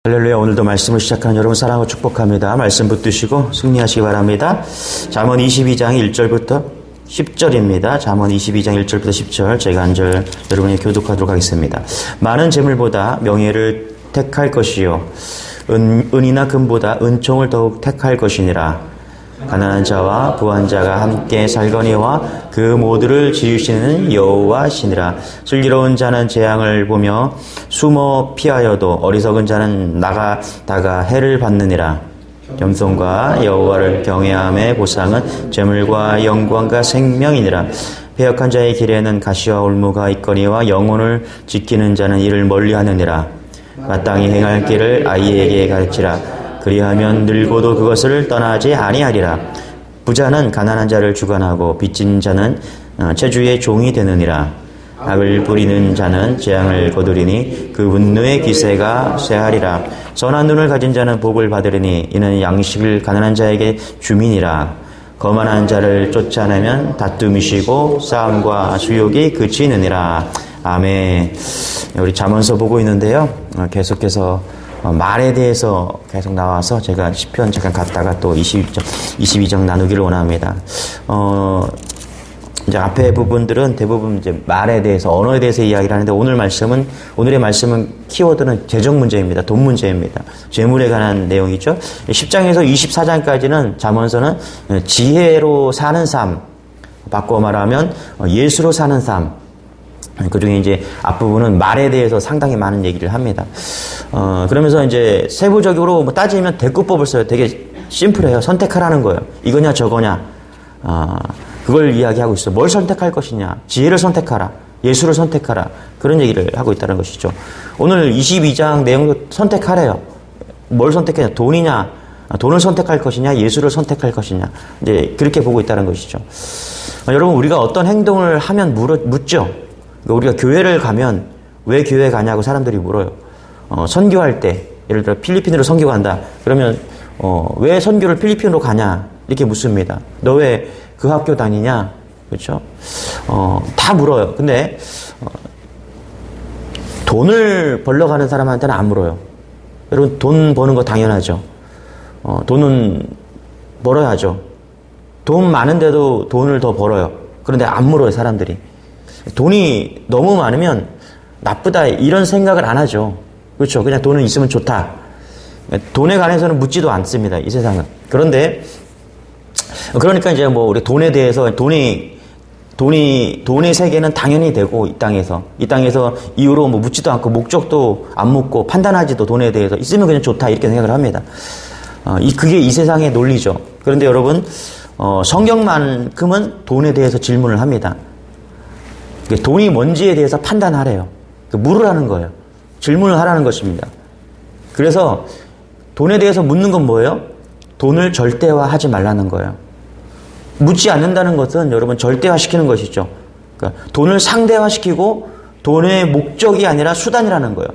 할렐루야. 오늘도 말씀을 시작하는 여러분 사랑하고 축복합니다. 말씀 붙드시고 승리하시기 바랍니다. 잠언 22장 1절부터 10절입니다. 잠언 22장 1절부터 10절 제가 한 절 여러분에게 교독하도록 하겠습니다. 많은 재물보다 명예를 택할 것이요 은이나 금보다 은총을 더욱 택할 것이니라. 가난한 자와 부한 자가 함께 살거니와 그 모두를 지으시는 여호와시니라. 슬기로운 자는 재앙을 보며 숨어 피하여도 어리석은 자는 나가다가 해를 받느니라. 겸손과 여호와를 경외함의 보상은 재물과 영광과 생명이니라. 패역한 자의 길에는 가시와 올무가 있거니와 영혼을 지키는 자는 이를 멀리하느니라. 마땅히 행할 길을 아이에게 가르치라. 그리하면 늙어도 그것을 떠나지 아니하리라. 부자는 가난한 자를 주관하고 빚진 자는 체주의 종이 되느니라. 악을 부리는 자는 재앙을 거두리니 그 분노의 기세가 쇠하리라. 선한 눈을 가진 자는 복을 받으리니 이는 양식을 가난한 자에게 주민이라. 거만한 자를 쫓아내면 다툼이시고 싸움과 수욕이 그치느니라. 아멘. 우리 잠언서 보고 있는데요. 계속해서 말에 대해서 계속 나와서 제가 시편 잠깐 갔다가 또 22장 나누기를 원합니다. 이제 앞에 부분들은 대부분 이제 말에 대해서, 언어에 대해서 이야기를 하는데 오늘의 말씀은 키워드는 재정 문제입니다. 돈 문제입니다. 재물에 관한 내용이죠. 10장에서 24장까지는 잠언서는 지혜로 사는 삶, 바꿔 말하면 예수로 사는 삶, 그 중에 이제 앞부분은 말에 대해서 상당히 많은 얘기를 합니다. 그러면서 이제 세부적으로 뭐 따지면 대꾸법을 써요. 되게 심플해요. 선택하라는 거예요. 이거냐 저거냐. 그걸 이야기하고 있어요. 뭘 선택할 것이냐. 지혜를 선택하라. 예수를 선택하라. 그런 얘기를 하고 있다는 것이죠. 오늘 22장 내용도 선택하래요. 뭘 선택하냐. 돈이냐. 돈을 선택할 것이냐. 예수를 선택할 것이냐. 이제 그렇게 보고 있다는 것이죠. 여러분, 우리가 어떤 행동을 하면 묻죠. 우리가 교회를 가면 왜 교회 가냐고 사람들이 물어요. 선교할 때, 예를 들어 필리핀으로 선교 간다. 그러면 왜 선교를 필리핀으로 가냐 이렇게 묻습니다. 너 왜 그 학교 다니냐? 그렇죠? 다 물어요. 근데 돈을 벌러 가는 사람한테는 안 물어요. 여러분, 돈 버는 거 당연하죠. 돈은 벌어야죠. 돈 많은데도 돈을 더 벌어요. 그런데 안 물어요, 사람들이. 돈이 너무 많으면 나쁘다 이런 생각을 안 하죠. 그렇죠. 그냥 돈은 있으면 좋다. 돈에 관해서는 묻지도 않습니다. 이 세상은. 그러니까 이제 뭐 우리 돈에 대해서 돈의 세계는 당연히 되고 이 땅에서 이후로 뭐 묻지도 않고 목적도 안 묻고 판단하지도 돈에 대해서 있으면 그냥 좋다 이렇게 생각을 합니다. 그게 이 세상의 논리죠. 그런데 여러분, 성경만큼은 돈에 대해서 질문을 합니다. 돈이 뭔지에 대해서 판단하래요. 물으라는 거예요. 질문을 하라는 것입니다. 그래서 돈에 대해서 묻는 건 뭐예요? 돈을 절대화하지 말라는 거예요. 묻지 않는다는 것은 여러분 절대화시키는 것이죠. 그러니까 돈을 상대화시키고 돈의 목적이 아니라 수단이라는 거예요.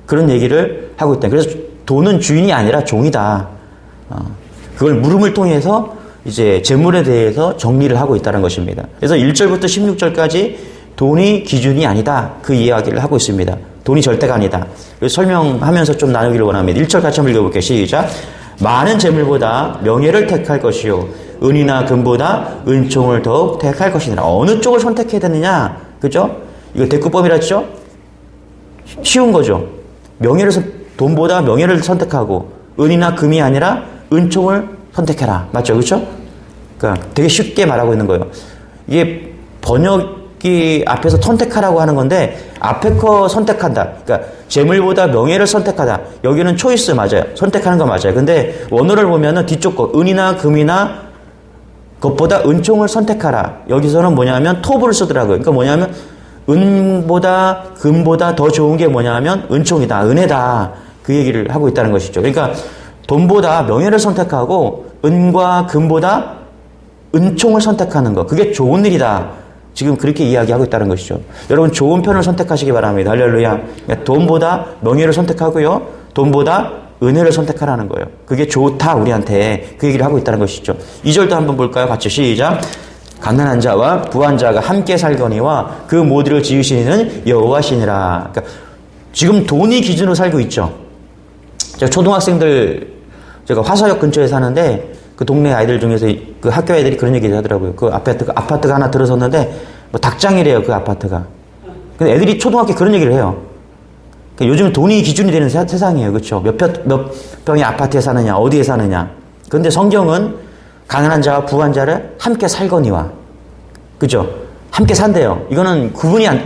그런 얘기를 하고 있다. 그래서 돈은 주인이 아니라 종이다. 그걸 물음을 통해서 이제 재물에 대해서 정리를 하고 있다는 것입니다. 그래서 1절부터 16절까지 돈이 기준이 아니다. 그 이야기를 하고 있습니다. 돈이 절대가 아니다. 설명하면서 좀 나누기를 원합니다. 1절 같이 한번 읽어볼게요. 시작. 많은 재물보다 명예를 택할 것이요 은이나 금보다 은총을 더욱 택할 것이니라. 어느 쪽을 선택해야 되느냐? 그죠? 이거 대꾸법이라죠? 쉬운 거죠. 돈보다 명예를 선택하고 은이나 금이 아니라 은총을 선택해라. 맞죠? 그렇죠? 그러니까 되게 쉽게 말하고 있는 거예요. 이게 번역이 앞에서 선택하라고 하는 건데 앞에 거 선택한다. 그러니까 재물보다 명예를 선택하다. 여기는 초이스 맞아요. 선택하는 거 맞아요. 근데 원어를 보면은 뒤쪽 거 은이나 금이나 그것보다 은총을 선택하라. 여기서는 뭐냐면 톱을 쓰더라고요. 그러니까 뭐냐면 은보다 금보다 더 좋은 게 뭐냐면 은총이다. 은혜다. 그 얘기를 하고 있다는 것이죠. 그러니까 돈보다 명예를 선택하고 은과 금보다 은총을 선택하는 것. 그게 좋은 일이다. 지금 그렇게 이야기하고 있다는 것이죠. 여러분, 좋은 편을 선택하시기 바랍니다. 할렐루야. 그러니까 돈보다 명예를 선택하고요. 돈보다 은혜를 선택하라는 거예요. 그게 좋다 우리한테. 그 얘기를 하고 있다는 것이죠. 2절도 한번 볼까요? 같이 시작. 가난한 자와 부한 자가 함께 살거니와 그 모두를 지으시는 여호와시니라. 그러니까 지금 돈이 기준으로 살고 있죠. 제가 초등학생들, 제가 화서역 근처에 사는데 그 동네 아이들 중에서 그 학교 아이들이 그런 얘기를 하더라고요. 그 아파트가 하나 들어섰는데 뭐 닭장이래요, 그 아파트가. 근데 애들이 초등학교에 그런 얘기를 해요. 그러니까 요즘 돈이 기준이 되는 세상이에요. 그렇죠? 몇 평의 아파트에 사느냐, 어디에 사느냐. 그런데 성경은 가난한 자와 부한 자를 함께 살거니와. 그죠? 함께 산대요. 이거는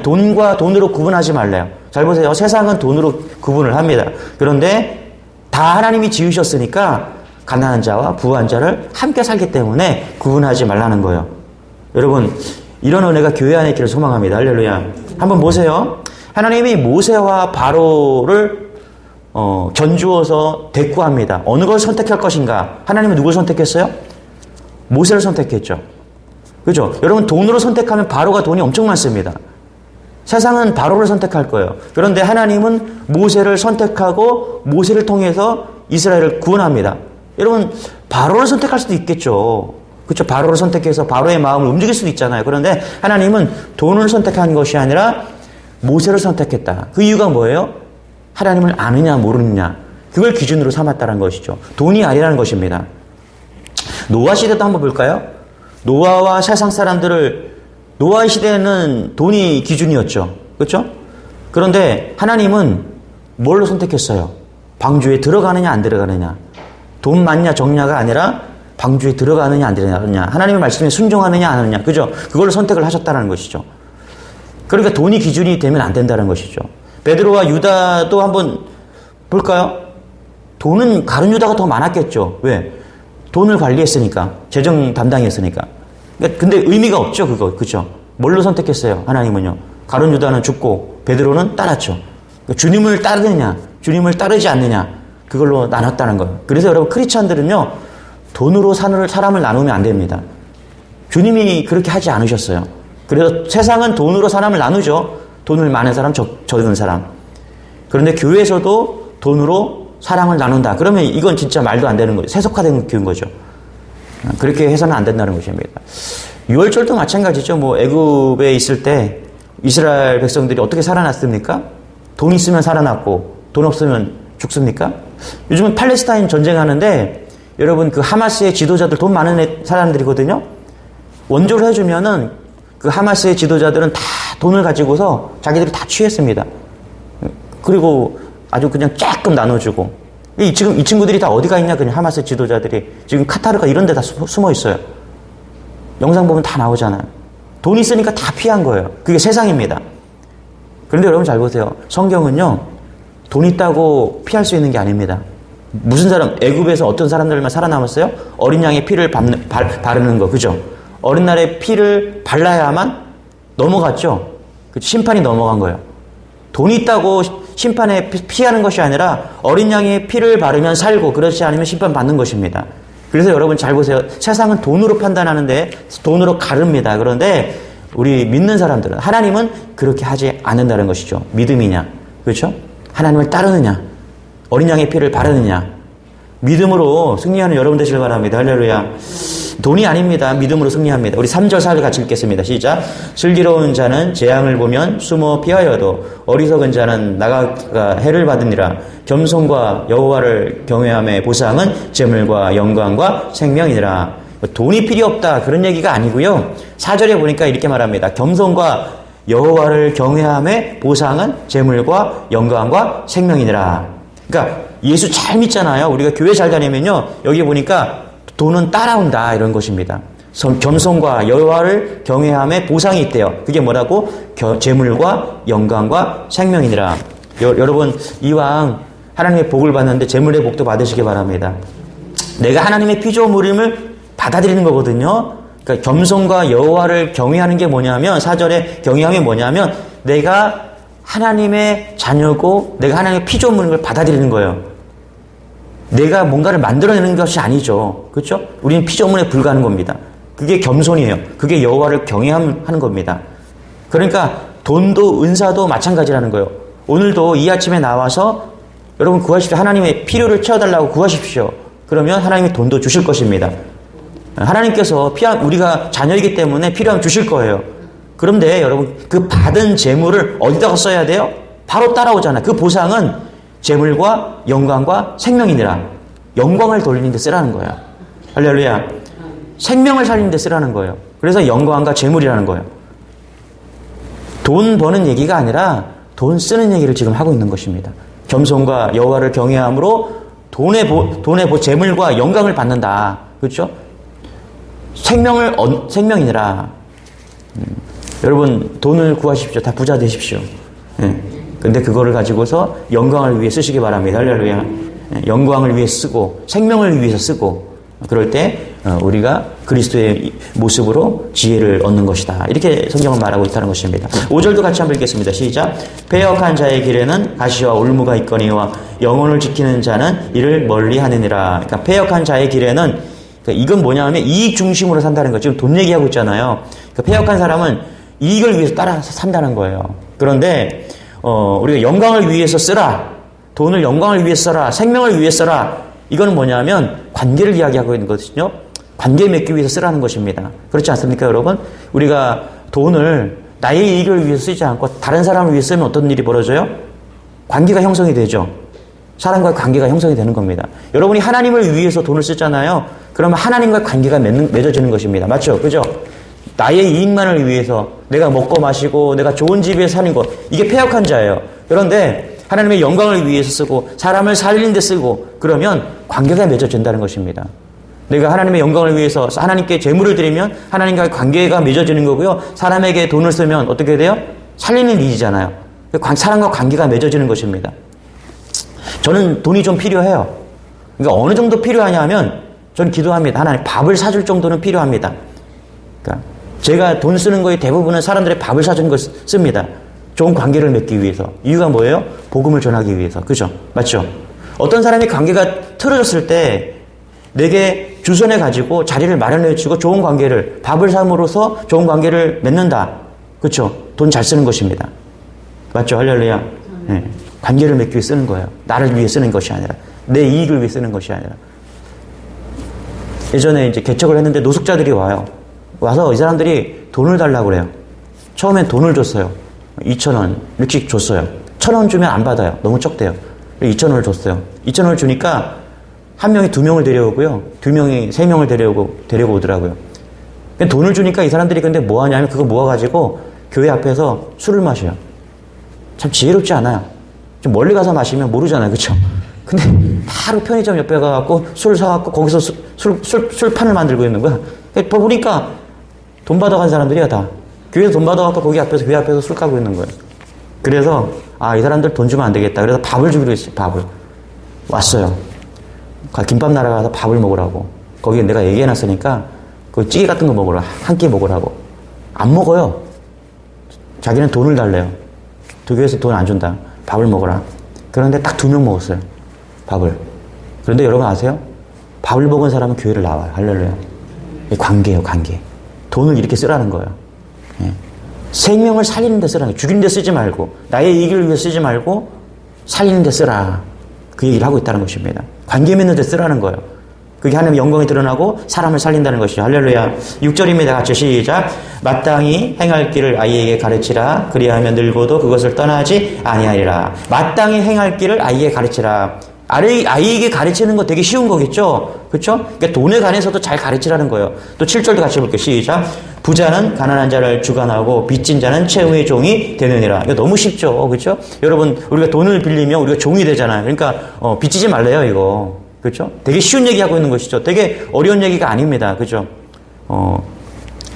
돈과 돈으로 구분하지 말래요. 잘 보세요. 세상은 돈으로 구분을 합니다. 그런데 다 하나님이 지으셨으니까 가난한 자와 부한 자를 함께 살기 때문에 구분하지 말라는 거예요. 여러분, 이런 은혜가 교회 안에 있기를 소망합니다. 할렐루야. 한번 보세요. 하나님이 모세와 바로를 견주어서 대꾸합니다. 어느 걸 선택할 것인가? 하나님은 누굴 선택했어요? 모세를 선택했죠. 그죠? 여러분, 돈으로 선택하면 바로가 돈이 엄청 많습니다. 세상은 바로를 선택할 거예요. 그런데 하나님은 모세를 선택하고 모세를 통해서 이스라엘을 구원합니다. 여러분, 바로를 선택할 수도 있겠죠. 그렇죠? 바로를 선택해서 바로의 마음을 움직일 수도 있잖아요. 그런데 하나님은 돈을 선택한 것이 아니라 모세를 선택했다. 그 이유가 뭐예요? 하나님을 아느냐 모르느냐. 그걸 기준으로 삼았다는 것이죠. 돈이 아니라는 것입니다. 노아 시대도 한번 볼까요? 노아와 세상 사람들을, 노아의 시대는 돈이 기준이었죠. 그렇죠? 그런데 하나님은 뭘로 선택했어요? 방주에 들어가느냐 안 들어가느냐. 돈 많냐 적냐가 아니라 방주에 들어가느냐 안 들어가느냐. 하나님의 말씀에 순종하느냐 안 하느냐. 그죠? 그걸로 선택을 하셨다는 것이죠. 그러니까 돈이 기준이 되면 안 된다는 것이죠. 베드로와 유다도 한번 볼까요? 돈은 가룟 유다가 더 많았겠죠. 왜? 돈을 관리했으니까. 재정 담당했으니까. 근데 의미가 없죠, 그거. 그죠? 뭘로 선택했어요? 하나님은요. 가룟 유다는 죽고 베드로는 따랐죠. 주님을 따르느냐, 주님을 따르지 않느냐. 그걸로 나눴다는 거예요. 그래서 여러분, 크리스찬들은요, 돈으로 사람을 나누면 안 됩니다. 주님이 그렇게 하지 않으셨어요. 그래서 세상은 돈으로 사람을 나누죠. 돈을 많은 사람, 적은 사람. 그런데 교회에서도 돈으로 사랑을 나눈다. 그러면 이건 진짜 말도 안 되는 거죠. 세속화된 교회인 거죠. 그렇게 해서는 안 된다는 것입니다. 유월절도 마찬가지죠. 뭐 애굽에 있을 때 이스라엘 백성들이 어떻게 살아났습니까? 돈 있으면 살아났고 돈 없으면 죽습니까? 요즘은 팔레스타인 전쟁하는데 여러분, 그 하마스의 지도자들 돈 많은 사람들이거든요. 원조를 해주면은 그 하마스의 지도자들은 다 돈을 가지고서 자기들이 다 취했습니다. 그리고 아주 그냥 쫙끔 나눠주고. 지금 이 친구들이 다 어디가 있냐, 그냥 하마스 지도자들이. 지금 카타르가 이런 데 다 숨어 있어요. 영상 보면 다 나오잖아요. 돈 있으니까 다 피한 거예요. 그게 세상입니다. 그런데 여러분 잘 보세요. 성경은요, 돈 있다고 피할 수 있는 게 아닙니다. 무슨 사람, 애굽에서 어떤 사람들만 살아남았어요? 어린 양의 피를 바르는 거, 그죠? 어린 날의 피를 발라야만 넘어갔죠? 심판이 넘어간 거예요. 돈이 있다고 심판에 피하는 것이 아니라 어린 양의 피를 바르면 살고, 그렇지 않으면 심판받는 것입니다. 그래서 여러분 잘 보세요. 세상은 돈으로 판단하는데 돈으로 가릅니다. 그런데 우리 믿는 사람들은, 하나님은 그렇게 하지 않는다는 것이죠. 믿음이냐, 그렇죠? 하나님을 따르느냐, 어린 양의 피를 바르느냐. 믿음으로 승리하는 여러분 되시길 바랍니다. 할렐루야. 돈이 아닙니다. 믿음으로 승리합니다. 우리 3절 4절 같이 읽겠습니다. 시작. 슬기로운 자는 재앙을 보면 숨어 피하여도 어리석은 자는 나가가 해를 받으니라. 겸손과 여호와를 경외함의 보상은 재물과 영광과 생명이니라. 돈이 필요 없다, 그런 얘기가 아니고요. 4절에 보니까 이렇게 말합니다. 겸손과 여호와를 경외함의 보상은 재물과 영광과 생명이니라. 그러니까 예수 잘 믿잖아요. 우리가 교회 잘 다니면요, 여기 보니까 돈은 따라온다, 이런 것입니다. 겸손과 여호와를 경외함의 보상이 있대요. 그게 뭐라고? 재물과 영광과 생명이니라. 여러분, 이왕 하나님의 복을 받는데 재물의 복도 받으시기 바랍니다. 내가 하나님의 피조물임을 받아들이는 거거든요. 그러니까 겸손과 여호와를 경외하는 게 뭐냐면, 4절에 경외함이 뭐냐면, 내가 하나님의 자녀고 내가 하나님의 피조물인 걸 받아들이는 거예요. 내가 뭔가를 만들어내는 것이 아니죠. 그렇죠? 우리는 피조물에 불과한 겁니다. 그게 겸손이에요. 그게 여호와를 경외하는 겁니다. 그러니까 돈도 은사도 마찬가지라는 거예요. 오늘도 이 아침에 나와서 여러분 구하십시오. 하나님의 필요를 채워달라고 구하십시오. 그러면 하나님이 돈도 주실 것입니다. 하나님께서 우리가 자녀이기 때문에 필요하면 주실 거예요. 그런데 여러분, 그 받은 재물을 어디다가 써야 돼요? 바로 따라오잖아요. 그 보상은 재물과 영광과 생명이니라. 영광을 돌리는 데 쓰라는 거예요. 할렐루야. 생명을 살리는 데 쓰라는 거예요. 그래서 영광과 재물이라는 거예요. 돈 버는 얘기가 아니라 돈 쓰는 얘기를 지금 하고 있는 것입니다. 겸손과 여호와를 경외함으로 돈의 재물과 영광을 받는다. 그렇죠? 생명이니라. 여러분 돈을 구하십시오. 다 부자 되십시오. 근데 그거를 가지고서 영광을 위해 쓰시기 바랍니다. 할렐루야. 영광을 위해 쓰고 생명을 위해서 쓰고 그럴 때 우리가 그리스도의 모습으로 지혜를 얻는 것이다. 이렇게 성경은 말하고 있다는 것입니다. 5절도 같이 한번 읽겠습니다. 시작. 패역한 자의 길에는 가시와 올무가 있거니와 영혼을 지키는 자는 이를 멀리하느니라. 그러니까 패역한 자의 길에는 그러니까 이건 뭐냐면 이익 중심으로 산다는 거. 지금 돈 얘기하고 있잖아요. 그러니까 패역한 사람은 이익을 위해서 따라서 산다는 거예요. 그런데 우리가 영광을 위해서 쓰라. 돈을 영광을 위해서 써라. 생명을 위해서 써라. 이거는 뭐냐면 관계를 이야기하고 있는 거거든요. 관계 맺기 위해서 쓰라는 것입니다. 그렇지 않습니까, 여러분? 우리가 돈을 나의 이익을 위해서 쓰지 않고 다른 사람을 위해서 쓰면 어떤 일이 벌어져요? 관계가 형성이 되죠. 사람과의 관계가 형성이 되는 겁니다. 여러분이 하나님을 위해서 돈을 쓰잖아요. 그러면 하나님과 관계가 맺어지는 것입니다. 맞죠? 그죠? 나의 이익만을 위해서 내가 먹고 마시고 내가 좋은 집에 사는 것, 이게 패역한 자예요. 그런데 하나님의 영광을 위해서 쓰고 사람을 살리는 데 쓰고 그러면 관계가 맺어진다는 것입니다. 내가 하나님의 영광을 위해서 하나님께 재물을 드리면 하나님과의 관계가 맺어지는 거고요. 사람에게 돈을 쓰면 어떻게 돼요? 살리는 일이잖아요. 사람과 관계가 맺어지는 것입니다. 저는 돈이 좀 필요해요. 그러니까 어느 정도 필요하냐면 저는 기도합니다. 하나님 밥을 사줄 정도는 필요합니다. 그러니까 제가 돈 쓰는 거의 대부분은 사람들의 밥을 사준 걸 씁니다. 좋은 관계를 맺기 위해서. 이유가 뭐예요? 복음을 전하기 위해서. 그죠? 맞죠? 어떤 사람이 관계가 틀어졌을 때 내게 주선해 가지고 자리를 마련해 주고 좋은 관계를, 밥을 삼으로써 좋은 관계를 맺는다. 그렇죠? 돈 잘 쓰는 것입니다. 맞죠? 할렐루야. 네. 관계를 맺기 위해 쓰는 거예요. 나를 위해 쓰는 것이 아니라 내 이익을 위해 쓰는 것이 아니라. 예전에 이제 개척을 했는데 노숙자들이 와서 이 사람들이 돈을 달라고 그래요. 처음엔 돈을 줬어요. 2,000원 이렇게 줬어요. 1,000원 주면 안 받아요. 너무 적대요. 2,000원을 줬어요. 2,000원을 주니까 한 명이 2명을 데려오고요. 2명이 3명을 데리고 오더라고요. 돈을 주니까 이 사람들이 근데 뭐 하냐면 그거 모아가지고 교회 앞에서 술을 마셔요. 참 지혜롭지 않아요. 좀 멀리 가서 마시면 모르잖아요. 그쵸? 근데 바로 편의점 옆에 가갖고 술 사갖고 거기서 술판을 만들고 있는 거야. 보니까 돈 받아간 사람들이야, 다. 교회에서 돈 받아갖고 거기 앞에서, 교회 앞에서 술 까고 있는 거예요. 그래서, 이 사람들 돈 주면 안 되겠다. 그래서 밥을 주기로 했어요, 밥을. 왔어요. 김밥 나라 가서 밥을 먹으라고. 거기에 내가 얘기해놨으니까, 그 찌개 같은 거 먹으라. 한 끼 먹으라고. 안 먹어요. 자기는 돈을 달래요. 교회에서 돈 안 준다. 밥을 먹어라. 그런데 딱 2명 먹었어요. 밥을. 그런데 여러분 아세요? 밥을 먹은 사람은 교회를 나와요. 할렐루야. 관계예요, 관계. 돈을 이렇게 쓰라는 거예요. 예. 생명을 살리는 데 쓰라는 거예요. 죽이는 데 쓰지 말고, 나의 이익을 위해 쓰지 말고, 살리는 데 쓰라. 그 얘기를 하고 있다는 것입니다. 관계 맺는 데 쓰라는 거예요. 그게 하나님의 영광이 드러나고 사람을 살린다는 것이죠. 할렐루야. 6절입니다. 같이 시작. 마땅히 행할 길을 아이에게 가르치라. 그리하면 늙어도 그것을 떠나지 아니하리라. 마땅히 행할 길을 아이에게 가르치라. 아이에게 가르치는 거 되게 쉬운 거겠죠? 그렇죠? 그러니까 돈에 관해서도 잘 가르치라는 거예요. 또 7절도 같이 볼게요. 시작. 부자는 가난한 자를 주관하고 빚진 자는 최후의 종이 되느니라. 이거 너무 쉽죠? 그렇죠? 여러분, 우리가 돈을 빌리면 우리가 종이 되잖아요. 그러니까 빚지지 말래요, 이거. 그렇죠? 되게 쉬운 얘기하고 있는 것이죠. 되게 어려운 얘기가 아닙니다. 그렇죠?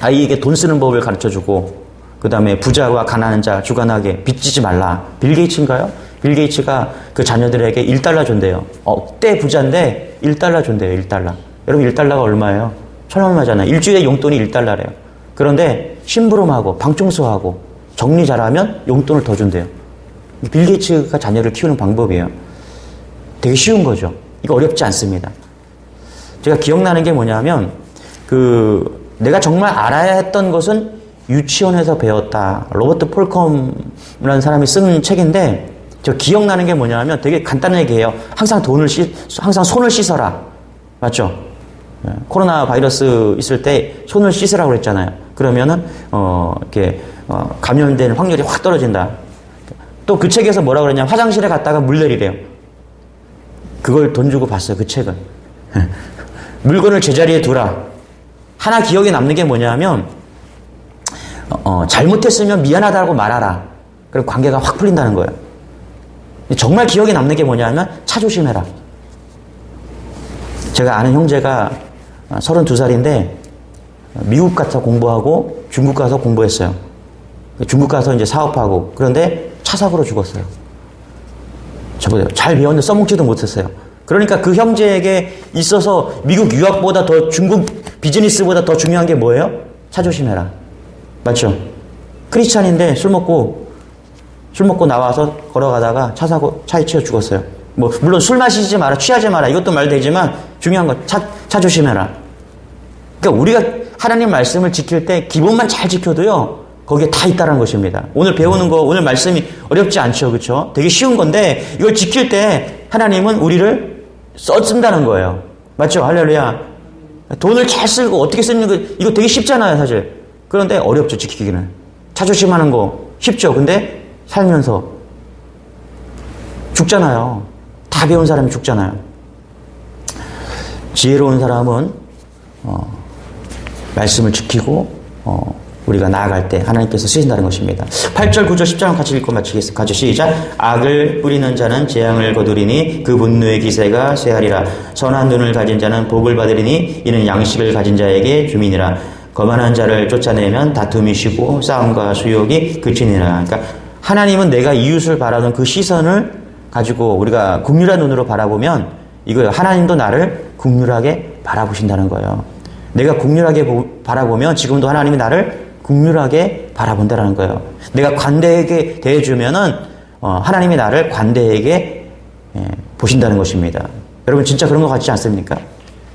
아이에게 돈 쓰는 법을 가르쳐주고, 그 다음에 부자와 가난한 자 주관하게 빚지지 말라. 빌 게이츠인가요? 빌 게이츠가 그 자녀들에게 1달러 준대요. 억대 부자인데 1달러 준대요. 1달러. 여러분 1달러가 얼마예요? 1,000원이잖아요. 일주일에 용돈이 1달러래요. 그런데 심부름하고 방청소하고 정리 잘하면 용돈을 더 준대요. 빌 게이츠가 자녀를 키우는 방법이에요. 되게 쉬운 거죠. 이거 어렵지 않습니다. 제가 기억나는 게 뭐냐면 내가 정말 알아야 했던 것은 유치원에서 배웠다. 로버트 폴컴이라는 사람이 쓴 책인데 저 기억나는 게 뭐냐면 되게 간단한 얘기예요. 항상 손을 씻어라. 맞죠? 코로나 바이러스 있을 때 손을 씻으라고 그랬잖아요. 그러면은 감염된 확률이 확 떨어진다. 또 그 책에서 뭐라고 그랬냐면 화장실에 갔다가 물 내리래요. 그걸 돈 주고 봤어요, 그 책을. 물건을 제자리에 두라. 하나 기억에 남는 게 뭐냐면, 잘못했으면 미안하다고 말하라. 그럼 관계가 확 풀린다는 거예요. 정말 기억에 남는 게 뭐냐면, 차 조심해라. 제가 아는 형제가 32살인데, 미국 가서 공부하고 중국 가서 공부했어요. 중국 가서 이제 사업하고, 그런데 차 사고로 죽었어요. 저보세요. 잘 배웠는데 써먹지도 못했어요. 그러니까 그 형제에게 있어서 미국 유학보다 더 중국 비즈니스보다 더 중요한 게 뭐예요? 차 조심해라. 맞죠? 크리스찬인데 술 먹고 나와서 걸어가다가 차 사고 차에 치여 죽었어요. 뭐 물론 술 마시지 마라, 취하지 마라 이것도 말 되지만 중요한 건 차 조심해라. 그러니까 우리가 하나님 말씀을 지킬 때 기본만 잘 지켜도요 거기에 다 있다는 것입니다. 오늘 배우는 거, 오늘 말씀이 어렵지 않죠, 그렇죠? 되게 쉬운 건데 이걸 지킬 때 하나님은 우리를 쓴다는 거예요. 맞죠? 할렐루야. 돈을 잘 쓰고 어떻게 쓰는 거 이거 되게 쉽잖아요, 사실. 그런데 어렵죠, 지키기는. 차 조심하는 거 쉽죠. 근데 살면서 죽잖아요. 다 배운 사람이 죽잖아요. 지혜로운 사람은 말씀을 지키고 우리가 나아갈 때 하나님께서 쓰신다는 것입니다. 8절, 9절, 10절 같이 읽고 마치겠습니다. 같이 시작. 악을 뿌리는 자는 재앙을 거두리니 그 분노의 기세가 쇠하리라. 선한 눈을 가진 자는 복을 받으리니 이는 양식을 가진 자에게 주민이라. 거만한 자를 쫓아내면 다툼이 쉬고 싸움과 수욕이 그치니라. 그러니까 하나님은 내가 이웃을 바라는 그 시선을 가지고 우리가 긍휼한 눈으로 바라보면 이거예요. 하나님도 나를 긍휼하게 바라보신다는 거예요. 내가 긍휼하게 바라보면 지금도 하나님이 나를 긍휼하게 바라본다라는 거예요. 내가 관대하게 대해주면은 하나님이 나를 관대하게 보신다는 것입니다. 여러분 진짜 그런 것 같지 않습니까?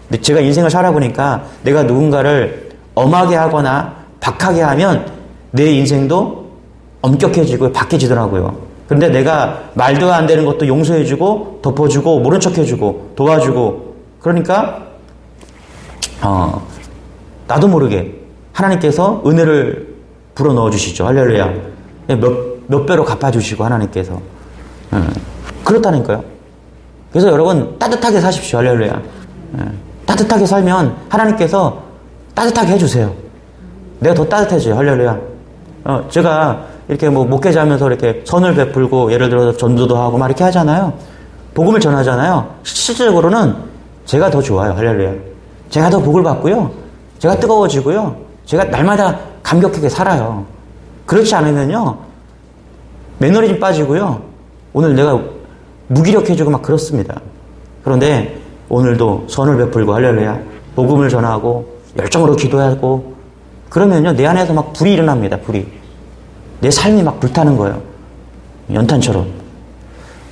근데 제가 인생을 살아보니까 내가 누군가를 엄하게 하거나 박하게 하면 내 인생도 엄격해지고 박해지더라고요. 그런데 내가 말도 안 되는 것도 용서해주고 덮어주고 모른 척해주고 도와주고 그러니까 나도 모르게 하나님께서 은혜를 불어넣어 주시죠. 할렐루야. 몇 배로 갚아주시고 하나님께서 그렇다니까요. 그래서 여러분 따뜻하게 사십시오. 할렐루야. 따뜻하게 살면 하나님께서 따뜻하게 해주세요. 내가 더 따뜻해져요. 할렐루야. 제가 이렇게 뭐 목회자 하면서 이렇게 선을 베풀고 예를 들어서 전도도 하고 막 이렇게 하잖아요. 복음을 전하잖아요. 실질적으로는 제가 더 좋아요. 할렐루야. 제가 더 복을 받고요. 제가 뜨거워지고요. 제가 날마다 감격하게 살아요. 그렇지 않으면요. 매너리즘 빠지고요. 오늘 내가 무기력해지고 막 그렇습니다. 그런데 오늘도 선을 베풀고 할렐루야. 복음을 전하고 열정으로 기도하고 그러면요. 내 안에서 막 불이 일어납니다. 불이. 내 삶이 막 불타는 거예요. 연탄처럼.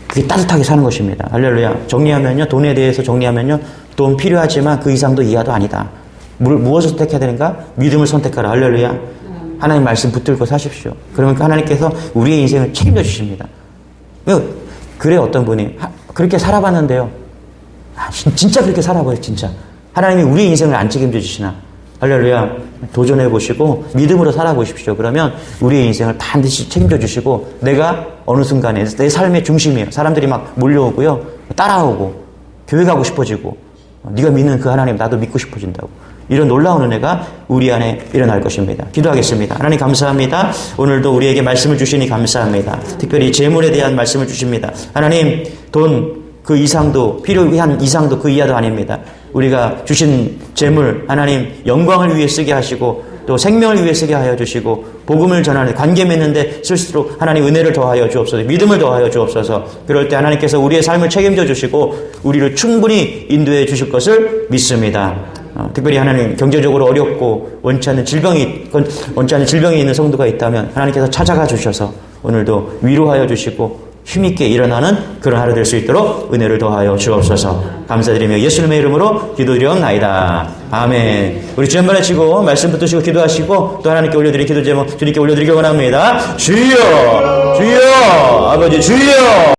그게 따뜻하게 사는 것입니다. 할렐루야. 정리하면요. 돈에 대해서 정리하면요. 돈 필요하지만 그 이상도 이하도 아니다. 무엇을 선택해야 되는가? 믿음을 선택하라. 할렐루야. 하나님 말씀 붙들고 사십시오. 그러면 하나님께서 우리의 인생을 책임져 주십니다. 그래 어떤 분이 그렇게 살아봤는데요. 진짜 그렇게 살아봐요. 진짜. 하나님이 우리의 인생을 안 책임져 주시나. 할렐루야. 도전해 보시고 믿음으로 살아보십시오. 그러면 우리의 인생을 반드시 책임져 주시고 내가 어느 순간에 내 삶의 중심이에요. 사람들이 막 몰려오고요. 따라오고 교회 가고 싶어지고 네가 믿는 그 하나님 나도 믿고 싶어진다고. 이런 놀라운 은혜가 우리 안에 일어날 것입니다. 기도하겠습니다. 하나님 감사합니다. 오늘도 우리에게 말씀을 주시니 감사합니다. 특별히 재물에 대한 말씀을 주십니다. 하나님 돈 그 이상도 필요한 이상도 그 이하도 아닙니다. 우리가 주신 재물 하나님 영광을 위해 쓰게 하시고 또 생명을 위해 쓰게 하여 주시고 복음을 전하는 관계 맺는데 쓸수록 하나님 은혜를 더하여 주옵소서. 믿음을 더하여 주옵소서. 그럴 때 하나님께서 우리의 삶을 책임져 주시고 우리를 충분히 인도해 주실 것을 믿습니다. 특별히 하나님 경제적으로 어렵고 원치 않는 질병이 있는 성도가 있다면 하나님께서 찾아가 주셔서 오늘도 위로하여 주시고 힘있게 일어나는 그런 하루 될 수 있도록 은혜를 더하여 주옵소서. 감사드리며 예수님의 이름으로 기도드리옵나이다. 아멘. 우리 주여 한번 하시고 말씀 붙드시고 기도하시고 또 하나님께 올려드릴 기도 제목 주님께 올려드리기 원합니다. 주여 주여 아버지 주여